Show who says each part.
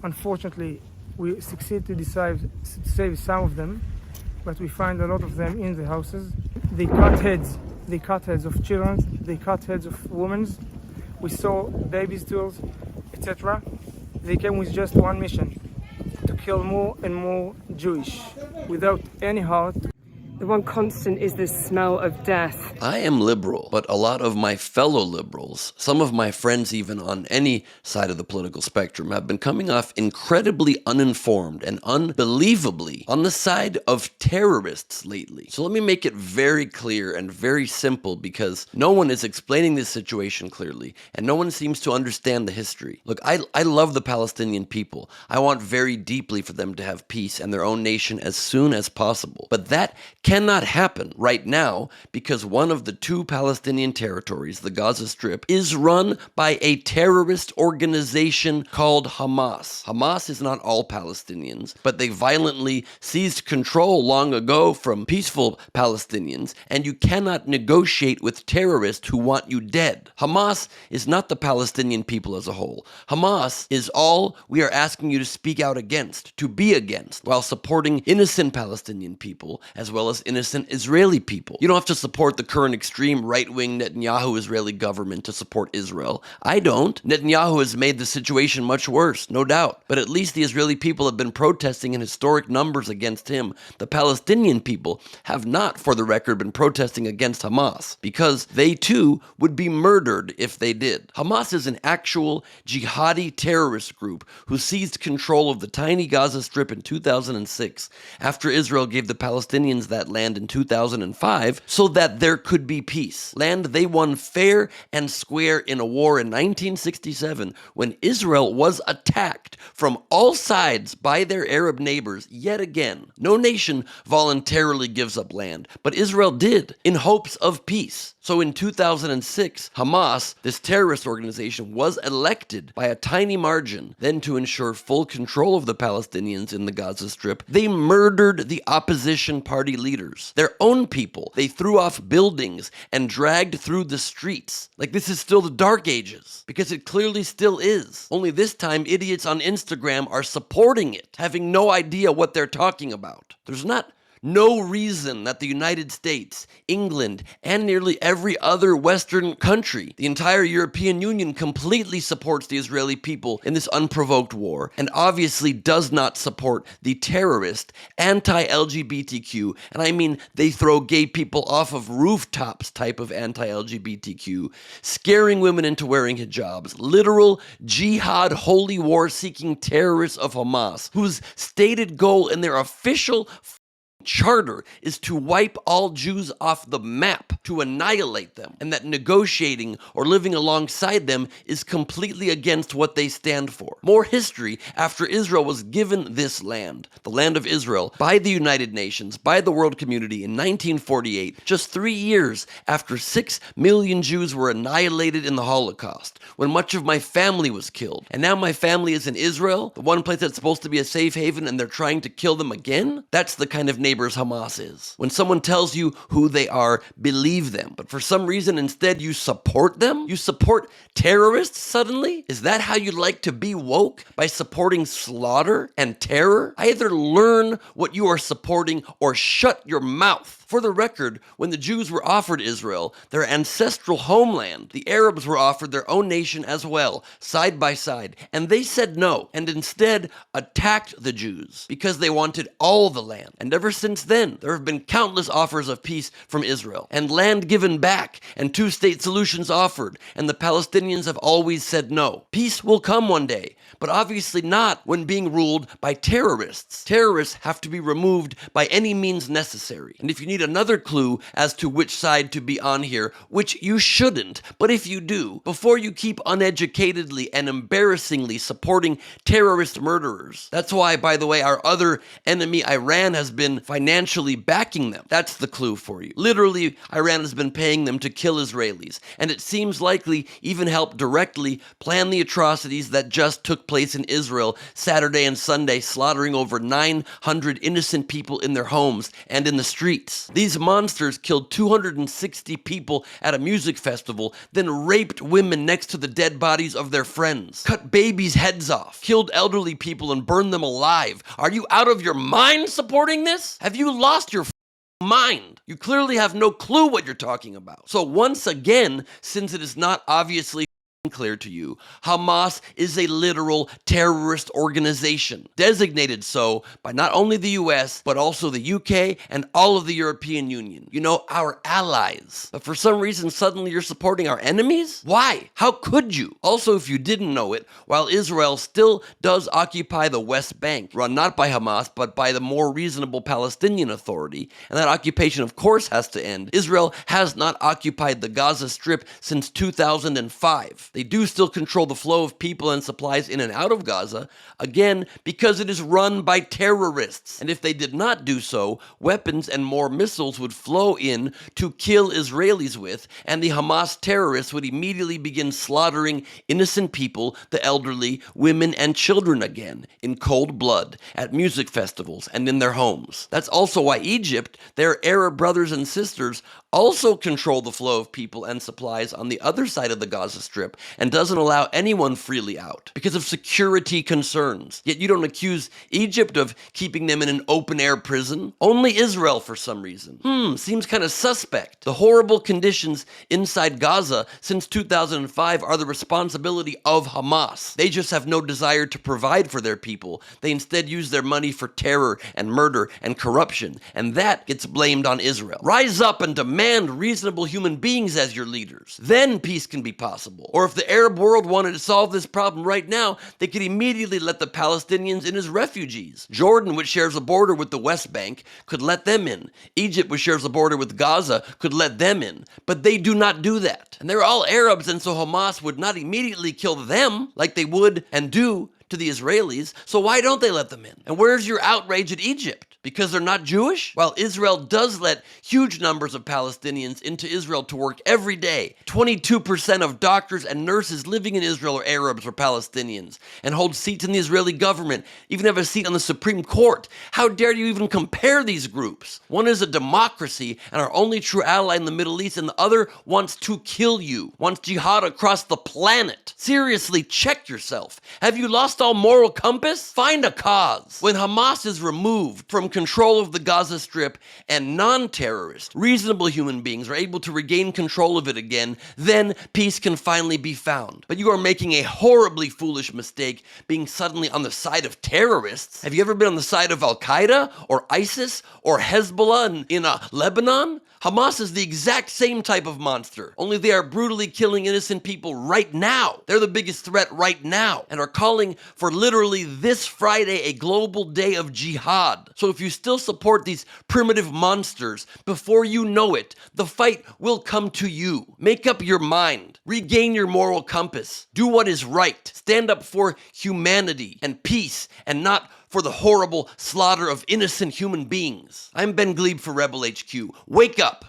Speaker 1: Unfortunately, we succeed to save some of them, but we find a lot of them in the houses. They cut heads. They cut heads of children. They cut heads of women. We saw babies' tools, etc. They came with just one mission: to kill more and more Jewish without any heart.
Speaker 2: The one constant is the smell of death.
Speaker 3: I am liberal, but a lot of my fellow liberals, some of my friends even on any side of the political spectrum, have been coming off incredibly uninformed and unbelievably on the side of terrorists lately. So let me make it very clear and very simple, because no one is explaining this situation clearly, and no one seems to understand the history. Look, I love the Palestinian people. I want very deeply for them to have peace and their own nation as soon as possible. But that cannot happen right now because one of the two Palestinian territories, the Gaza Strip, is run by a terrorist organization called Hamas. Hamas is not all Palestinians, but they violently seized control long ago from peaceful Palestinians, and you cannot negotiate with terrorists who want you dead. Hamas is not the Palestinian people as a whole. Hamas is all we are asking you to speak out against, to be against, while supporting innocent Palestinian people as well as innocent Israeli people. You don't have to support the current extreme right-wing Netanyahu Israeli government to support Israel. I don't. Netanyahu has made the situation much worse, no doubt. But at least the Israeli people have been protesting in historic numbers against him. The Palestinian people have not, for the record, been protesting against Hamas, because they too would be murdered if they did. Hamas is an actual jihadi terrorist group who seized control of the tiny Gaza Strip in 2006 after Israel gave the Palestinians that land in 2005 so that there could be peace. Land they won fair and square in a war in 1967 when Israel was attacked from all sides by their Arab neighbors yet again. No nation voluntarily gives up land, but Israel did in hopes of peace. So in 2006, Hamas, this terrorist organization, was elected by a tiny margin. Then, to ensure full control of the Palestinians in the Gaza Strip, they murdered the opposition party leaders, their own people. They threw off buildings and dragged through the streets. Like this is still the Dark Ages, because it clearly still is. Only this time, idiots on Instagram are supporting it, having no idea what they're talking about. There's no reason that the United States, England, and nearly every other Western country, the entire European Union, completely supports the Israeli people in this unprovoked war, and obviously does not support the terrorist, anti-LGBTQ, and I mean they throw gay people off of rooftops type of anti-LGBTQ, scaring women into wearing hijabs, literal jihad holy war-seeking terrorists of Hamas, whose stated goal in their official charter is to wipe all Jews off the map, to annihilate them, and that negotiating or living alongside them is completely against what they stand for. More history after Israel was given this land, the land of Israel, by the United Nations, by the world community in 1948, just 3 years after 6 million Jews were annihilated in the Holocaust, when much of my family was killed. And now my family is in Israel, the one place that's supposed to be a safe haven, and they're trying to kill them again? That's the kind of neighbors Hamas is. When someone tells you who they are, believe them. But for some reason, instead, you support them? You support terrorists suddenly? Is that how you'd like to be woke? By supporting slaughter and terror? Either learn what you are supporting or shut your mouth. For the record, when the Jews were offered Israel, their ancestral homeland, the Arabs were offered their own nation as well, side by side, and they said no, and instead attacked the Jews because they wanted all the land. And ever since then, there have been countless offers of peace from Israel, and land given back, and two-state solutions offered, and the Palestinians have always said no. Peace will come one day, but obviously not when being ruled by terrorists. Terrorists have to be removed by any means necessary. And if you need another clue as to which side to be on here, which you shouldn't, but if you do, before you keep uneducatedly and embarrassingly supporting terrorist murderers. That's why, by the way, our other enemy, Iran, has been financially backing them. That's the clue for you. Literally, Iran has been paying them to kill Israelis, and it seems likely even helped directly plan the atrocities that just took place in Israel Saturday and Sunday, slaughtering over 900 innocent people in their homes and in the streets. These monsters killed 260 people at a music festival, then raped women next to the dead bodies of their friends, cut babies' heads off, killed elderly people, and burned them alive. Are you out of your mind supporting this? Have you lost your mind? You clearly have no clue what you're talking about. So once again, since it is not obviously clear to you, Hamas is a literal terrorist organization, designated so by not only the US, but also the UK and all of the European Union. You know, our allies. But for some reason, suddenly you're supporting our enemies? Why? How could you? Also, if you didn't know it, while Israel still does occupy the West Bank, run not by Hamas, but by the more reasonable Palestinian Authority, and that occupation, of course, has to end, Israel has not occupied the Gaza Strip since 2005. They do still control the flow of people and supplies in and out of Gaza, again, because it is run by terrorists. And if they did not do so, weapons and more missiles would flow in to kill Israelis with, and the Hamas terrorists would immediately begin slaughtering innocent people, the elderly, women, and children again, in cold blood, at music festivals and in their homes. That's also why Egypt, their Arab brothers and sisters, also control the flow of people and supplies on the other side of the Gaza Strip and doesn't allow anyone freely out because of security concerns. Yet you don't accuse Egypt of keeping them in an open-air prison. Only Israel for some reason. Seems kind of suspect. The horrible conditions inside Gaza since 2005 are the responsibility of Hamas. They just have no desire to provide for their people. They instead use their money for terror and murder and corruption, and that gets blamed on Israel. Rise up and demand reasonable human beings as your leaders. Then peace can be possible. Or if the Arab world wanted to solve this problem right now, they could immediately let the Palestinians in as refugees. Jordan, which shares a border with the West Bank, could let them in. Egypt, which shares a border with Gaza, could let them in. But they do not do that. And they're all Arabs, and so Hamas would not immediately kill them like they would and do to the Israelis, so why don't they let them in? And where's your outrage at Egypt? Because they're not Jewish? While Israel does let huge numbers of Palestinians into Israel to work every day, 22% of doctors and nurses living in Israel are Arabs or Palestinians, and hold seats in the Israeli government, even have a seat on the Supreme Court. How dare you even compare these groups? One is a democracy and our only true ally in the Middle East, and the other wants to kill you, wants jihad across the planet. Seriously, check yourself. Have you lost all moral compass? Find a cause. When Hamas is removed from control of the Gaza Strip and non-terrorist, reasonable human beings are able to regain control of it again, then peace can finally be found. But you are making a horribly foolish mistake being suddenly on the side of terrorists. Have you ever been on the side of Al-Qaeda or ISIS or Hezbollah in Lebanon? Hamas is the exact same type of monster, only they are brutally killing innocent people right now. They're the biggest threat right now and are calling for literally this Friday a global day of jihad. So if you still support these primitive monsters, before you know it, the fight will come to you. Make up your mind. Regain your moral compass. Do what is right. Stand up for humanity and peace and not for the horrible slaughter of innocent human beings. I'm Ben Gleib for Rebel HQ. Wake up!